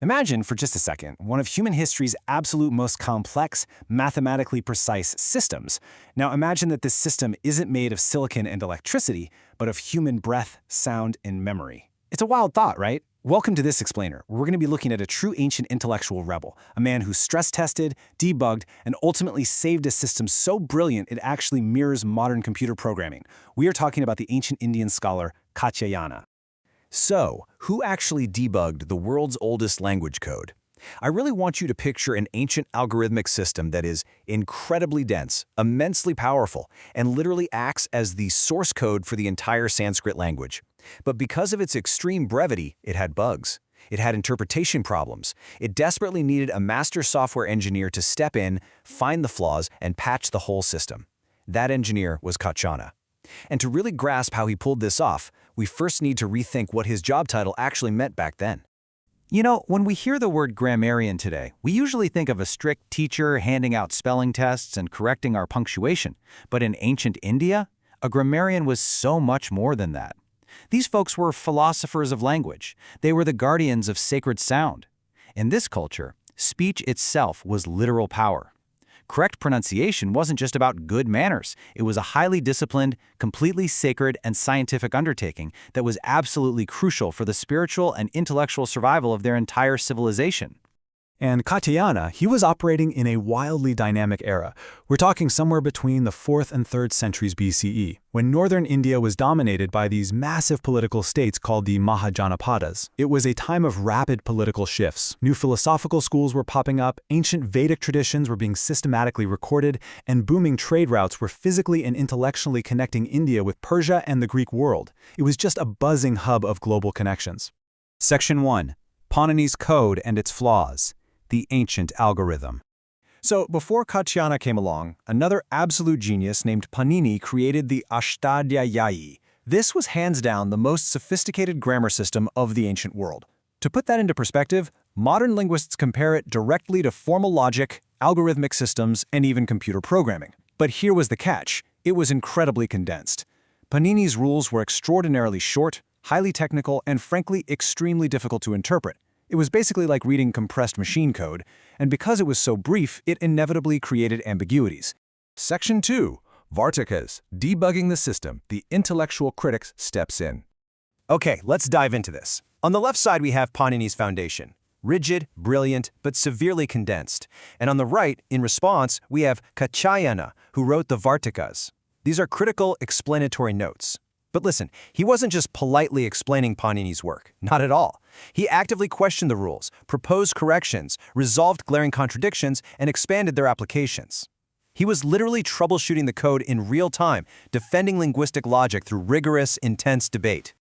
Imagine, for just a second, one of human history's absolute most complex, mathematically precise systems. Now imagine that this system isn't made of silicon and electricity, but of human breath, sound, and memory. It's a wild thought, right? Welcome to this explainer, where we're going to be looking at a true ancient intellectual rebel, a man who stress-tested, debugged, and ultimately saved a system so brilliant it actually mirrors modern computer programming. We are talking about the ancient Indian scholar Kātyāyana. So, who actually debugged the world's oldest language code? I really want you to picture an ancient algorithmic system that is incredibly dense, immensely powerful, and literally acts as the source code for the entire Sanskrit language. But because of its extreme brevity, it had bugs. It had interpretation problems. It desperately needed a master software engineer to step in, find the flaws, and patch the whole system. That engineer was Kātyāyana. And to really grasp how he pulled this off, we first need to rethink what his job title actually meant back then. You know, when we hear the word grammarian today, we usually think of a strict teacher handing out spelling tests and correcting our punctuation. But in ancient India, a grammarian was so much more than that. These folks were philosophers of language. They were the guardians of sacred sound. In this culture, speech itself was literal power. Correct pronunciation wasn't just about good manners. It was a highly disciplined, completely sacred, and scientific undertaking that was absolutely crucial for the spiritual and intellectual survival of their entire civilization. And Katyayana, he was operating in a wildly dynamic era. We're talking somewhere between the 4th and 3rd centuries BCE, when northern India was dominated by these massive political states called the Mahajanapadas. It was a time of rapid political shifts. New philosophical schools were popping up, ancient Vedic traditions were being systematically recorded, and booming trade routes were physically and intellectually connecting India with Persia and the Greek world. It was just a buzzing hub of global connections. Section 1. Pāṇini's Code and its Flaws. The ancient algorithm. So, before Kātyāyana came along, another absolute genius named Panini created the Aṣṭādhyāyī. This was hands down the most sophisticated grammar system of the ancient world. To put that into perspective, modern linguists compare it directly to formal logic, algorithmic systems, and even computer programming. But here was the catch: it was incredibly condensed. Panini's rules were extraordinarily short, highly technical, and frankly extremely difficult to interpret. It was basically like reading compressed machine code, and because it was so brief, it inevitably created ambiguities. Section 2. Vārttikas. Debugging the system. The intellectual critic steps in. Okay, let's dive into this. On the left side, we have Pāṇini's foundation. Rigid, brilliant, but severely condensed. And on the right, in response, we have Katyayana, who wrote the Vārttikas. These are critical, explanatory notes. But listen, he wasn't just politely explaining Pāṇini's work. Not at all. He actively questioned the rules, proposed corrections, resolved glaring contradictions, and expanded their applications. He was literally troubleshooting the code in real time, defending linguistic logic through rigorous, intense debate.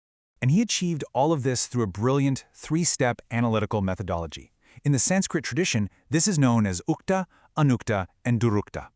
And he achieved all of this through a brilliant, 3-step analytical methodology. In the Sanskrit tradition, this is known as ukta, anukta, and durukta.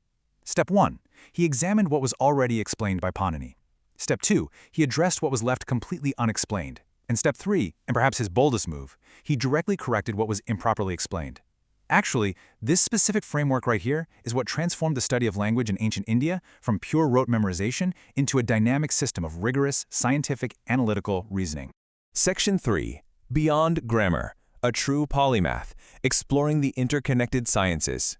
Step 1. He examined what was already explained by Pāṇini. Step 2, he addressed what was left completely unexplained. And Step 3, and perhaps his boldest move, he directly corrected what was improperly explained. Actually, this specific framework right here is what transformed the study of language in ancient India from pure rote memorization into a dynamic system of rigorous, scientific, analytical reasoning. Section 3. Beyond Grammar. A true polymath. Exploring the interconnected sciences.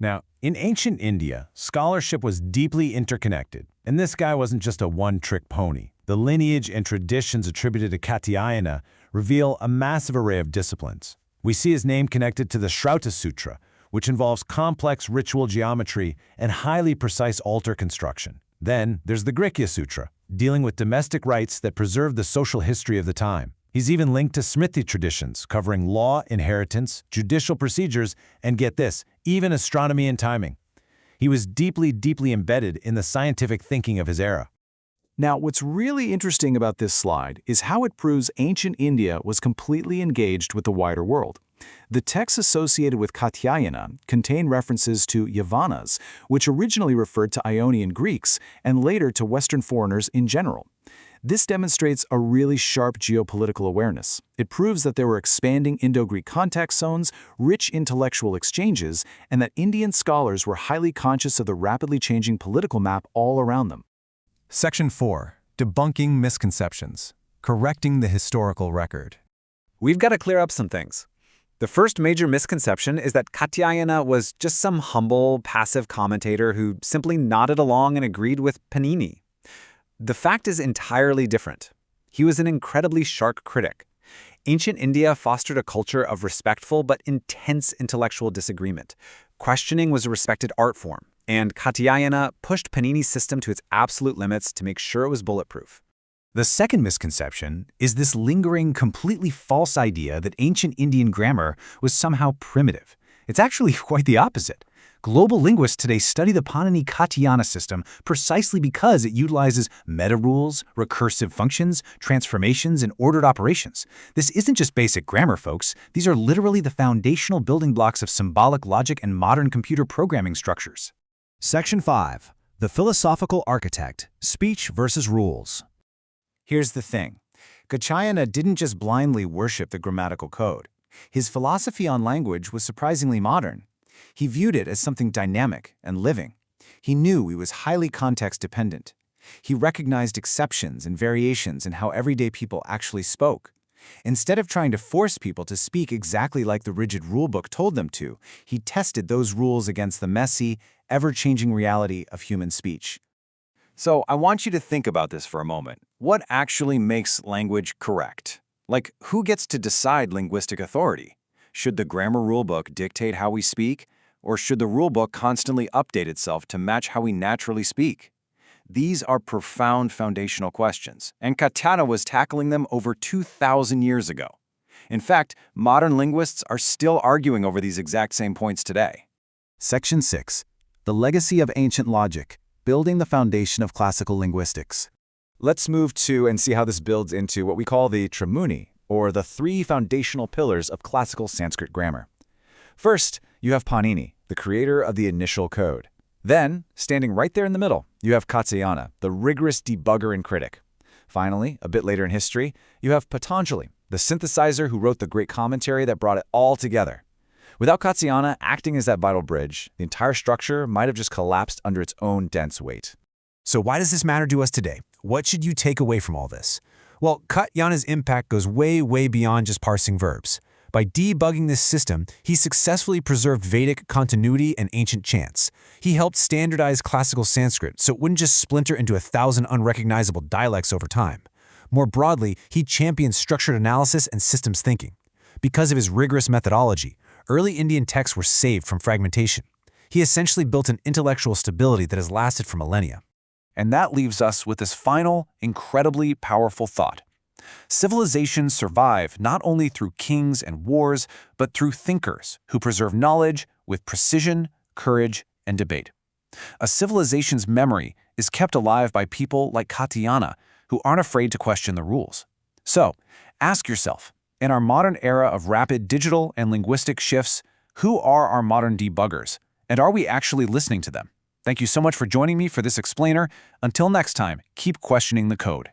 Now, in ancient India, scholarship was deeply interconnected, and this guy wasn't just a one-trick pony. The lineage and traditions attributed to Katyayana reveal a massive array of disciplines. We see his name connected to the Śrauta Sutra, which involves complex ritual geometry and highly precise altar construction. Then there's the Grikya Sutra, dealing with domestic rites that preserve the social history of the time. He's even linked to Smriti traditions, covering law, inheritance, judicial procedures, and get this, even astronomy and timing. He was deeply, deeply embedded in the scientific thinking of his era. Now, what's really interesting about this slide is how it proves ancient India was completely engaged with the wider world. The texts associated with Kātyāyana contain references to Yavanas, which originally referred to Ionian Greeks and later to Western foreigners in general. This demonstrates a really sharp geopolitical awareness. It proves that there were expanding Indo-Greek contact zones, rich intellectual exchanges, and that Indian scholars were highly conscious of the rapidly changing political map all around them. Section 4. Debunking misconceptions. Correcting the historical record. We've got to clear up some things. The first major misconception is that Katyayana was just some humble, passive commentator who simply nodded along and agreed with Panini. The fact is entirely different. He was an incredibly sharp critic. Ancient India fostered a culture of respectful but intense intellectual disagreement. Questioning was a respected art form, and Kātyāyana pushed Panini's system to its absolute limits to make sure it was bulletproof. The second misconception is this lingering, completely false idea that ancient Indian grammar was somehow primitive. It's actually quite the opposite. Global linguists today study the Pāṇini Katyayana system precisely because it utilizes meta-rules, recursive functions, transformations, and ordered operations. This isn't just basic grammar, folks. These are literally the foundational building blocks of symbolic logic and modern computer programming structures. Section 5. The Philosophical Architect, Speech versus Rules. Here's the thing. Katyayana didn't just blindly worship the grammatical code. His philosophy on language was surprisingly modern. He viewed it as something dynamic and living. He knew it was highly context-dependent. He recognized exceptions and variations in how everyday people actually spoke. Instead of trying to force people to speak exactly like the rigid rulebook told them to, he tested those rules against the messy, ever-changing reality of human speech. So I want you to think about this for a moment. What actually makes language correct? Like, who gets to decide linguistic authority? Should the grammar rulebook dictate how we speak, or should the rulebook constantly update itself to match how we naturally speak? These are profound foundational questions, and Katyayana was tackling them over 2,000 years ago. In fact, modern linguists are still arguing over these exact same points today. Section 6. The Legacy of Ancient Logic, Building the Foundation of Classical Linguistics. Let's move to and see how this builds into what we call the Trimuni, or the three foundational pillars of classical Sanskrit grammar. First, you have Pāṇini, the creator of the initial code. Then, standing right there in the middle, you have Katyayana, the rigorous debugger and critic. Finally, a bit later in history, you have Patañjali, the synthesizer who wrote the great commentary that brought it all together. Without Katyayana acting as that vital bridge, the entire structure might have just collapsed under its own dense weight. So why does this matter to us today? What should you take away from all this? Well, Katyayana's impact goes way, way beyond just parsing verbs. By debugging this system, he successfully preserved Vedic continuity and ancient chants. He helped standardize classical Sanskrit so it wouldn't just splinter into 1,000 unrecognizable dialects over time. More broadly, he championed structured analysis and systems thinking. Because of his rigorous methodology, early Indian texts were saved from fragmentation. He essentially built an intellectual stability that has lasted for millennia. And that leaves us with this final, incredibly powerful thought. Civilizations survive not only through kings and wars, but through thinkers who preserve knowledge with precision, courage, and debate. A civilization's memory is kept alive by people like Katyayana, who aren't afraid to question the rules. So, ask yourself, in our modern era of rapid digital and linguistic shifts, who are our modern debuggers, and are we actually listening to them? Thank you so much for joining me for this explainer. Until next time, keep questioning the code.